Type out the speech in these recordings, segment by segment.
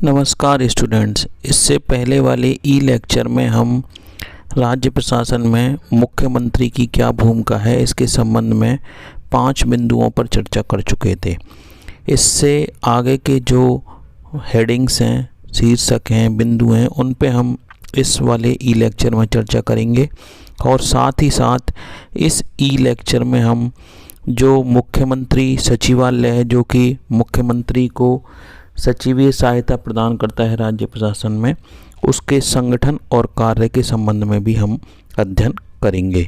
नमस्कार स्टूडेंट्स। इससे पहले वाले ई लेक्चर में हम राज्य प्रशासन में मुख्यमंत्री की क्या भूमिका है इसके संबंध में 5 बिंदुओं पर चर्चा कर चुके थे। इससे आगे के जो हेडिंग्स हैं, शीर्षक हैं, बिंदु हैं, उन पे हम इस वाले ई लेक्चर में चर्चा करेंगे। और साथ ही साथ इस ई लेक्चर में हम जो मुख्यमंत्री सचिवालय है, जो कि मुख्यमंत्री को सचिवीय सहायता प्रदान करता है राज्य प्रशासन में, उसके संगठन और कार्य के संबंध में भी हम अध्ययन करेंगे।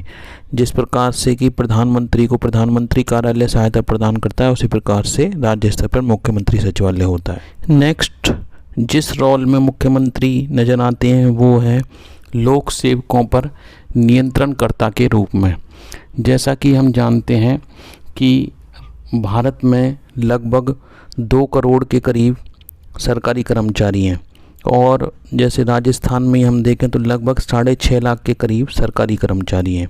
जिस प्रकार से कि प्रधानमंत्री को प्रधानमंत्री कार्यालय सहायता प्रदान करता है, उसी प्रकार से राज्य स्तर पर मुख्यमंत्री सचिवालय होता है। नेक्स्ट, जिस रोल में मुख्यमंत्री नजर आते हैं वो है लोक सेवकों पर नियंत्रणकर्ता के रूप में। जैसा कि हम जानते हैं कि भारत में लगभग 2 करोड़ के करीब सरकारी कर्मचारी हैं, और जैसे राजस्थान में हम देखें तो लगभग 6.5 लाख के करीब सरकारी कर्मचारी हैं।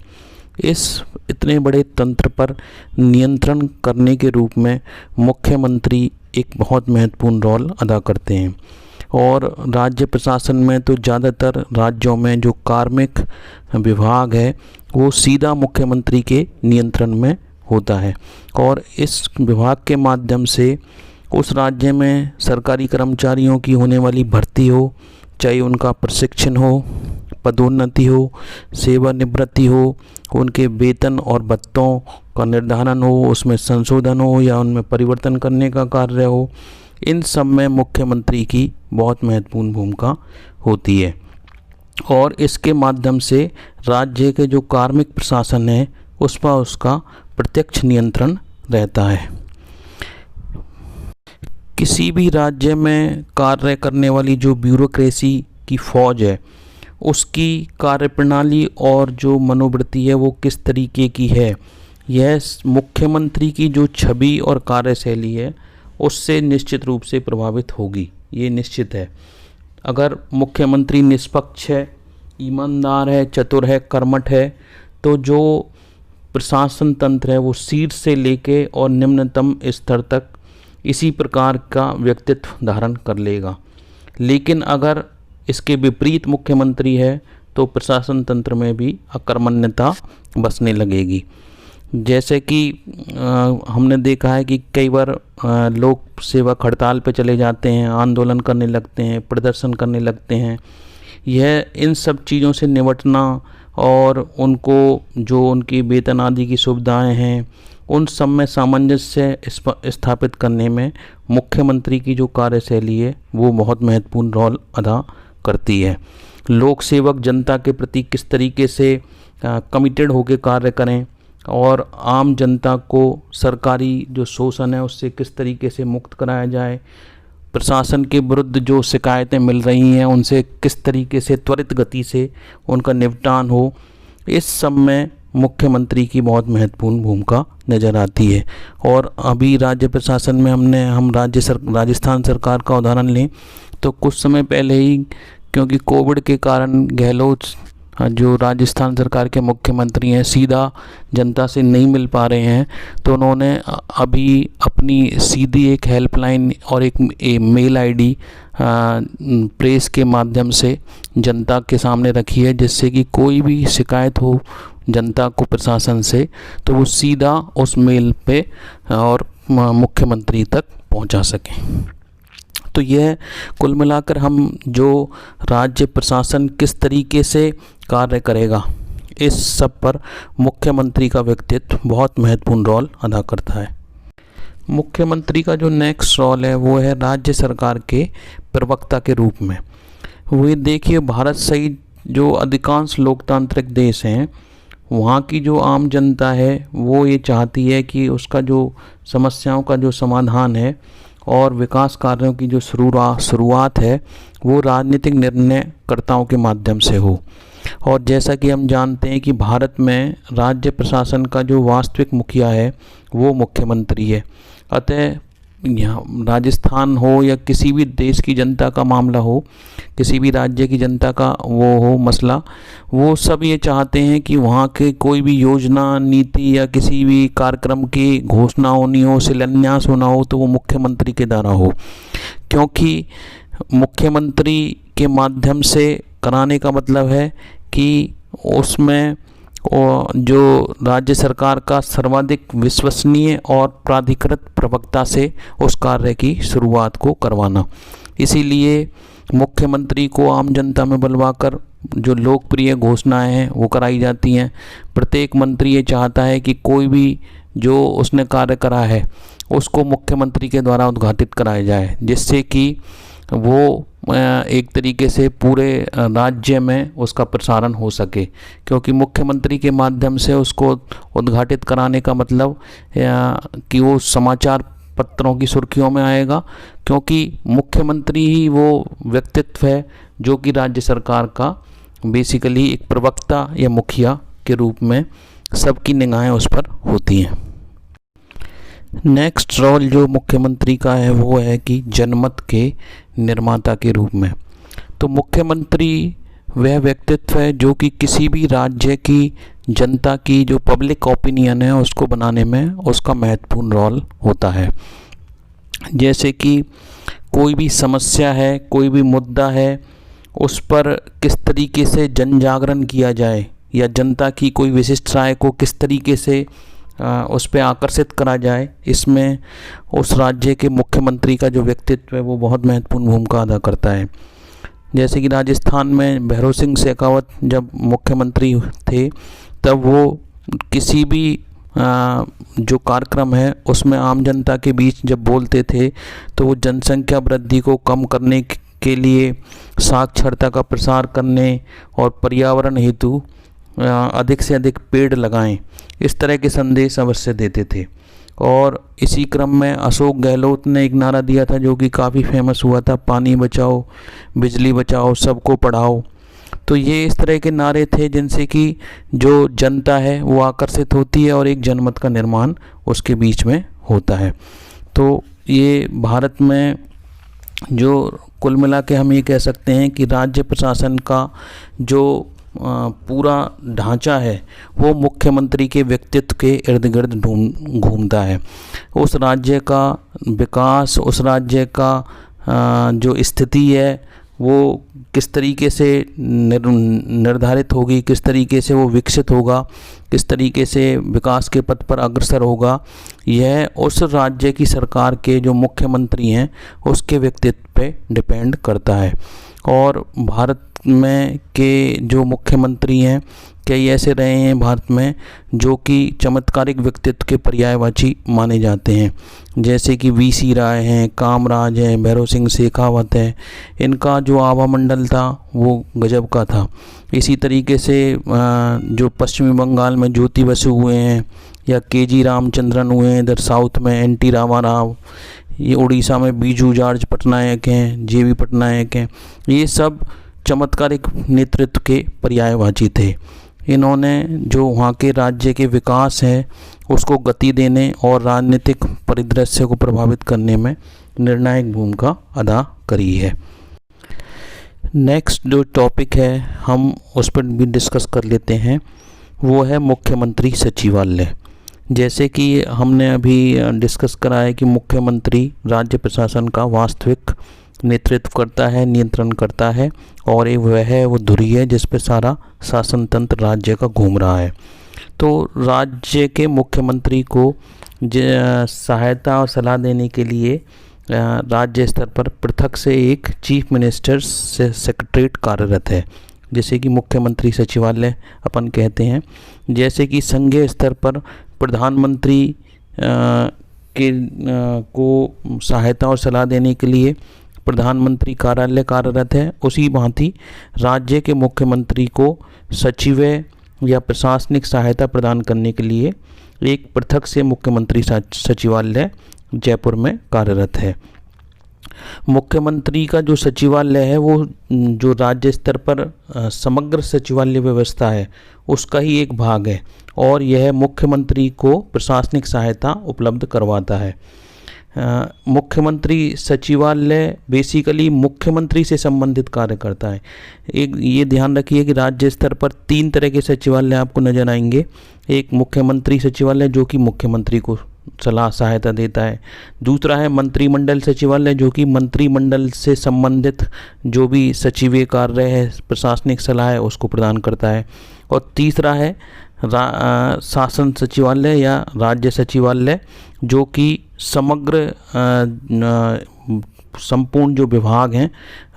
इस इतने बड़े तंत्र पर नियंत्रण करने के रूप में मुख्यमंत्री एक बहुत महत्वपूर्ण रोल अदा करते हैं। और राज्य प्रशासन में तो ज़्यादातर राज्यों में जो कार्मिक विभाग है वो सीधा मुख्यमंत्री के नियंत्रण में होता है, और इस विभाग के माध्यम से उस राज्य में सरकारी कर्मचारियों की होने वाली भर्ती हो, चाहे उनका प्रशिक्षण हो, पदोन्नति हो, सेवानिवृत्ति हो, उनके वेतन और भत्तों का निर्धारण हो, उसमें संशोधन हो या उनमें परिवर्तन करने का कार्य हो, इन सब में मुख्यमंत्री की बहुत महत्वपूर्ण भूमिका होती है। और इसके माध्यम से राज्य के जो कार्मिक प्रशासन है उस पर उसका प्रत्यक्ष नियंत्रण रहता है। किसी भी राज्य में कार्य करने वाली जो ब्यूरोक्रेसी की फौज है, उसकी कार्यप्रणाली और जो मनोवृत्ति है वो किस तरीके की है, यह मुख्यमंत्री की जो छवि और कार्यशैली है उससे निश्चित रूप से प्रभावित होगी, ये निश्चित है। अगर मुख्यमंत्री निष्पक्ष है, ईमानदार है, चतुर है, कर्मठ है, तो जो प्रशासन तंत्र है वो शीर्ष से लेके और निम्नतम स्तर तक इसी प्रकार का व्यक्तित्व धारण कर लेगा। लेकिन अगर इसके विपरीत मुख्यमंत्री है तो प्रशासन तंत्र में भी अकर्मण्यता बसने लगेगी। जैसे कि हमने देखा है कि कई बार लोग सेवक हड़ताल पे चले जाते हैं, आंदोलन करने लगते हैं, प्रदर्शन करने लगते हैं। यह इन सब चीज़ों से निपटना और उनको जो उनकी वेतन आदि की सुविधाएं हैं उन सब में सामंजस्य स्थापित करने में मुख्यमंत्री की जो कार्यशैली है वो बहुत महत्वपूर्ण रोल अदा करती है। लोक सेवक जनता के प्रति किस तरीके से कमिटेड होकर कार्य करें और आम जनता को सरकारी जो शोषण है उससे किस तरीके से मुक्त कराया जाए, प्रशासन के विरुद्ध जो शिकायतें मिल रही हैं उनसे किस तरीके से त्वरित गति से उनका निपटान हो, इस सब में मुख्यमंत्री की बहुत महत्वपूर्ण भूमिका नज़र आती है। और अभी राज्य प्रशासन में हम राजस्थान सरकार का उदाहरण लें तो कुछ समय पहले ही, क्योंकि कोविड के कारण गहलोत जो राजस्थान सरकार के मुख्यमंत्री हैं सीधा जनता से नहीं मिल पा रहे हैं, तो उन्होंने अभी अपनी सीधी एक हेल्पलाइन और एक मेल आईडी प्रेस के माध्यम से जनता के सामने रखी है, जिससे कि कोई भी शिकायत हो जनता को प्रशासन से तो वो सीधा उस मेल पे और मुख्यमंत्री तक पहुंचा सकें। तो यह कुल मिलाकर हम जो राज्य प्रशासन किस तरीके से कार्य करेगा, इस सब पर मुख्यमंत्री का व्यक्तित्व बहुत महत्वपूर्ण रोल अदा करता है। मुख्यमंत्री का जो नेक्स्ट रोल है वो है राज्य सरकार के प्रवक्ता के रूप में। वो देखिए, भारत सहित जो अधिकांश लोकतांत्रिक देश हैं वहाँ की जो आम जनता है वो ये चाहती है कि उसका जो समस्याओं का जो समाधान है और विकास कार्यों की जो शुरुआत है वो राजनीतिक निर्णयकर्ताओं के माध्यम से हो। और जैसा कि हम जानते हैं कि भारत में राज्य प्रशासन का जो वास्तविक मुखिया है वो मुख्यमंत्री है। अतः यहाँ राजस्थान हो या किसी भी देश की जनता का मामला हो, किसी भी राज्य की जनता का वो हो मसला, वो सब ये चाहते हैं कि वहाँ के कोई भी योजना, नीति या किसी भी कार्यक्रम की घोषणा होनी हो, शिलान्यास होना हो तो वो मुख्यमंत्री के द्वारा हो। क्योंकि मुख्यमंत्री के माध्यम से कराने का मतलब है कि उसमें जो राज्य सरकार का सर्वाधिक विश्वसनीय और प्राधिकृत प्रवक्ता से उस कार्य की शुरुआत को करवाना। इसीलिए मुख्यमंत्री को आम जनता में बुलवाकर जो लोकप्रिय घोषणाएं हैं वो कराई जाती हैं। प्रत्येक मंत्री ये चाहता है कि कोई भी जो उसने कार्य करा है उसको मुख्यमंत्री के द्वारा उद्घाटित कराया जाए, जिससे कि वो एक तरीके से पूरे राज्य में उसका प्रसारण हो सके, क्योंकि मुख्यमंत्री के माध्यम से उसको उद्घाटित कराने का मतलब कि वो समाचार पत्रों की सुर्खियों में आएगा, क्योंकि मुख्यमंत्री ही वो व्यक्तित्व है जो कि राज्य सरकार का बेसिकली एक प्रवक्ता या मुखिया के रूप में सबकी निगाहें उस पर होती हैं। नेक्स्ट रोल जो मुख्यमंत्री का है वो है कि जनमत के निर्माता के रूप में। तो मुख्यमंत्री वह व्यक्तित्व है जो कि किसी भी राज्य की जनता की जो पब्लिक ओपिनियन है उसको बनाने में उसका महत्वपूर्ण रोल होता है। जैसे कि कोई भी समस्या है, कोई भी मुद्दा है, उस पर किस तरीके से जन जागरण किया जाए या जनता की कोई विशिष्ट राय को किस तरीके से उस पर आकर्षित करा जाए, इसमें उस राज्य के मुख्यमंत्री का जो व्यक्तित्व है वो बहुत महत्वपूर्ण भूमिका अदा करता है। जैसे कि राजस्थान में भैरों सिंह शेखावत जब मुख्यमंत्री थे तब वो किसी भी जो कार्यक्रम है उसमें आम जनता के बीच जब बोलते थे तो वो जनसंख्या वृद्धि को कम करने के लिए, साक्षरता का प्रसार करने और पर्यावरण हेतु अधिक से अधिक पेड़ लगाएं, इस तरह के संदेश अवश्य देते थे। और इसी क्रम में अशोक गहलोत ने एक नारा दिया था जो कि काफ़ी फेमस हुआ था, पानी बचाओ, बिजली बचाओ, सबको पढ़ाओ। तो ये इस तरह के नारे थे जिनसे कि जो जनता है वो आकर्षित होती है और एक जनमत का निर्माण उसके बीच में होता है। तो ये भारत में जो कुल मिला के हम ये कह सकते हैं कि राज्य प्रशासन का जो पूरा ढांचा है वो मुख्यमंत्री के व्यक्तित्व के इर्द गिर्द घूमता है। उस राज्य का विकास, उस राज्य का जो स्थिति है वो किस तरीके से निर्धारित होगी, किस तरीके से वो विकसित होगा, किस तरीके से विकास के पथ पर अग्रसर होगा, यह उस राज्य की सरकार के जो मुख्यमंत्री हैं उसके व्यक्तित्व पे डिपेंड करता है। और भारत में के जो मुख्यमंत्री हैं कई ऐसे रहे हैं भारत में जो कि चमत्कारिक व्यक्तित्व के पर्यायवाची माने जाते हैं, जैसे कि वीसी राय हैं, कामराज हैं, भैरों सिंह शेखावत हैं। इनका जो आवामंडल था वो गजब का था। इसी तरीके से जो पश्चिमी बंगाल में ज्योति बसु हुए हैं या केजी रामचंद्रन हुए हैं, इधर साउथ में एनटी रामाराव, ये उड़ीसा में बीजू जॉर्ज पटनायक हैं, जेबी पटनायक हैं, ये सब चमत्कारिक नेतृत्व के पर्यायवाची थे। इन्होंने जो वहाँ के राज्य के विकास है उसको गति देने और राजनीतिक परिदृश्य को प्रभावित करने में निर्णायक भूमिका अदा करी है। नेक्स्ट जो टॉपिक है हम उस पर भी डिस्कस कर लेते हैं, वो है मुख्यमंत्री सचिवालय। जैसे कि हमने अभी डिस्कस करा है कि मुख्यमंत्री राज्य प्रशासन का वास्तविक नेतृत्व करता है, नियंत्रण करता है और वो धुरी है जिस पे सारा शासन तंत्र राज्य का घूम रहा है। तो राज्य के मुख्यमंत्री को सहायता और सलाह देने के लिए राज्य स्तर पर पृथक से एक चीफ मिनिस्टर से सेक्रेटरीट कार्यरत है, जैसे कि मुख्यमंत्री सचिवालय अपन कहते हैं। जैसे कि संघीय स्तर पर प्रधानमंत्री को सहायता और सलाह देने के लिए प्रधानमंत्री कार्यालय कार्यरत है, उसी भांति राज्य के मुख्यमंत्री को सचिव या प्रशासनिक सहायता प्रदान करने के लिए एक पृथक से मुख्यमंत्री सचिवालय जयपुर में कार्यरत है। मुख्यमंत्री का जो सचिवालय है वो जो राज्य स्तर पर समग्र सचिवालय व्यवस्था है उसका ही एक भाग है और यह मुख्यमंत्री को प्रशासनिक सहायता उपलब्ध करवाता है। मुख्यमंत्री सचिवालय बेसिकली मुख्यमंत्री से संबंधित कार्य करता है। एक ये ध्यान रखिए कि राज्य स्तर पर 3 तरह के सचिवालय आपको नजर आएंगे। एक मुख्यमंत्री सचिवालय जो कि मुख्यमंत्री को सलाह सहायता देता है। दूसरा है मंत्रिमंडल सचिवालय, जो कि मंत्रिमंडल से संबंधित जो भी सचिवीय कार्य है, प्रशासनिक सलाह है, उसको प्रदान करता है। और तीसरा है शासन सचिवालय या राज्य सचिवालय, जो कि समग्र संपूर्ण जो विभाग हैं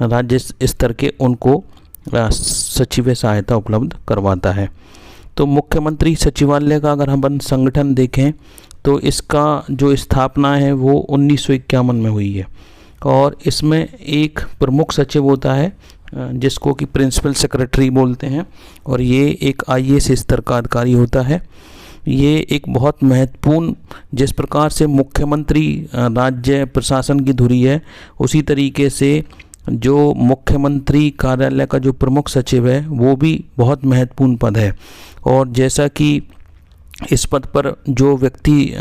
राज्य स्तर के, उनको सचिवीय सहायता उपलब्ध करवाता है। तो मुख्यमंत्री सचिवालय का अगर हम संगठन देखें तो इसका जो स्थापना है वो 1951 में हुई है, और इसमें एक प्रमुख सचिव होता है जिसको कि प्रिंसिपल सेक्रेटरी बोलते हैं, और ये एक IAS स्तर का अधिकारी होता है। ये एक बहुत महत्वपूर्ण, जिस प्रकार से मुख्यमंत्री राज्य प्रशासन की धुरी है, उसी तरीके से जो मुख्यमंत्री कार्यालय का जो प्रमुख सचिव है वो भी बहुत महत्वपूर्ण पद है। और जैसा कि इस पद पर जो व्यक्ति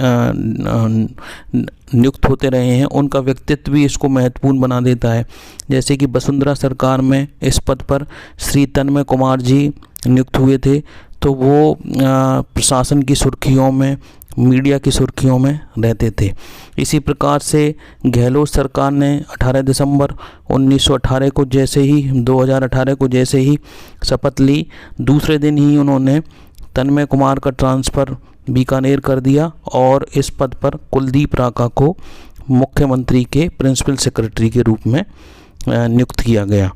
नियुक्त होते रहे हैं उनका व्यक्तित्व भी इसको महत्वपूर्ण बना देता है। जैसे कि वसुंधरा सरकार में इस पद पर श्री तन्मय कुमार जी नियुक्त हुए थे, तो वो प्रशासन की सुर्खियों में, मीडिया की सुर्खियों में रहते थे। इसी प्रकार से गहलोत सरकार ने 18 दिसंबर 1918 को जैसे ही 2018 को जैसे ही शपथ ली, दूसरे दिन ही उन्होंने तन्मय कुमार का ट्रांसफ़र बीकानेर कर दिया और इस पद पर कुलदीप राका को मुख्यमंत्री के प्रिंसिपल सेक्रेटरी के रूप में नियुक्त किया गया।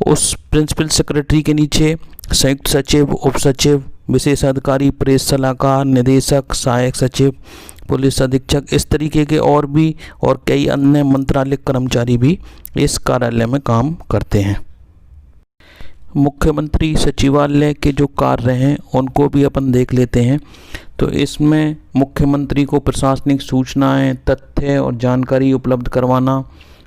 उस प्रिंसिपल सेक्रेटरी के नीचे संयुक्त सचिव, उप सचिव, विशेष अधिकारी, प्रेस सलाहकार, निदेशक, सहायक सचिव, पुलिस अधीक्षक, इस तरीके के और कई अन्य मंत्रालयिक कर्मचारी भी इस कार्यालय में काम करते हैं। मुख्यमंत्री सचिवालय के जो कार्य हैं उनको भी अपन देख लेते हैं। तो इसमें मुख्यमंत्री को प्रशासनिक सूचनाएं, तथ्य और जानकारी उपलब्ध करवाना,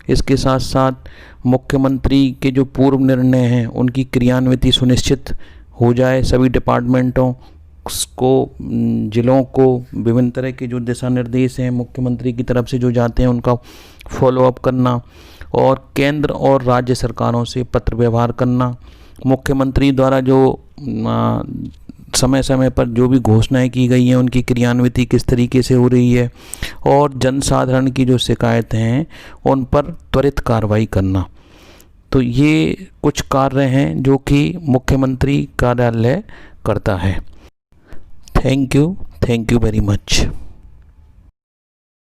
इसके साथ साथ मुख्यमंत्री के जो पूर्व निर्णय हैं उनकी क्रियान्विति सुनिश्चित हो जाए, सभी डिपार्टमेंटों को, जिलों को विभिन्न तरह के जो दिशा निर्देश हैं मुख्यमंत्री की तरफ से जो जाते हैं उनका फॉलोअप करना, और केंद्र और राज्य सरकारों से पत्र व्यवहार करना, मुख्यमंत्री द्वारा जो समय समय पर जो भी घोषणाएं की गई हैं उनकी क्रियान्विति किस तरीके से हो रही है, और जनसाधारण की जो शिकायतें हैं उन पर त्वरित कार्रवाई करना। तो ये कुछ कार्य हैं जो कि मुख्यमंत्री कार्यालय करता है। Thank you very much.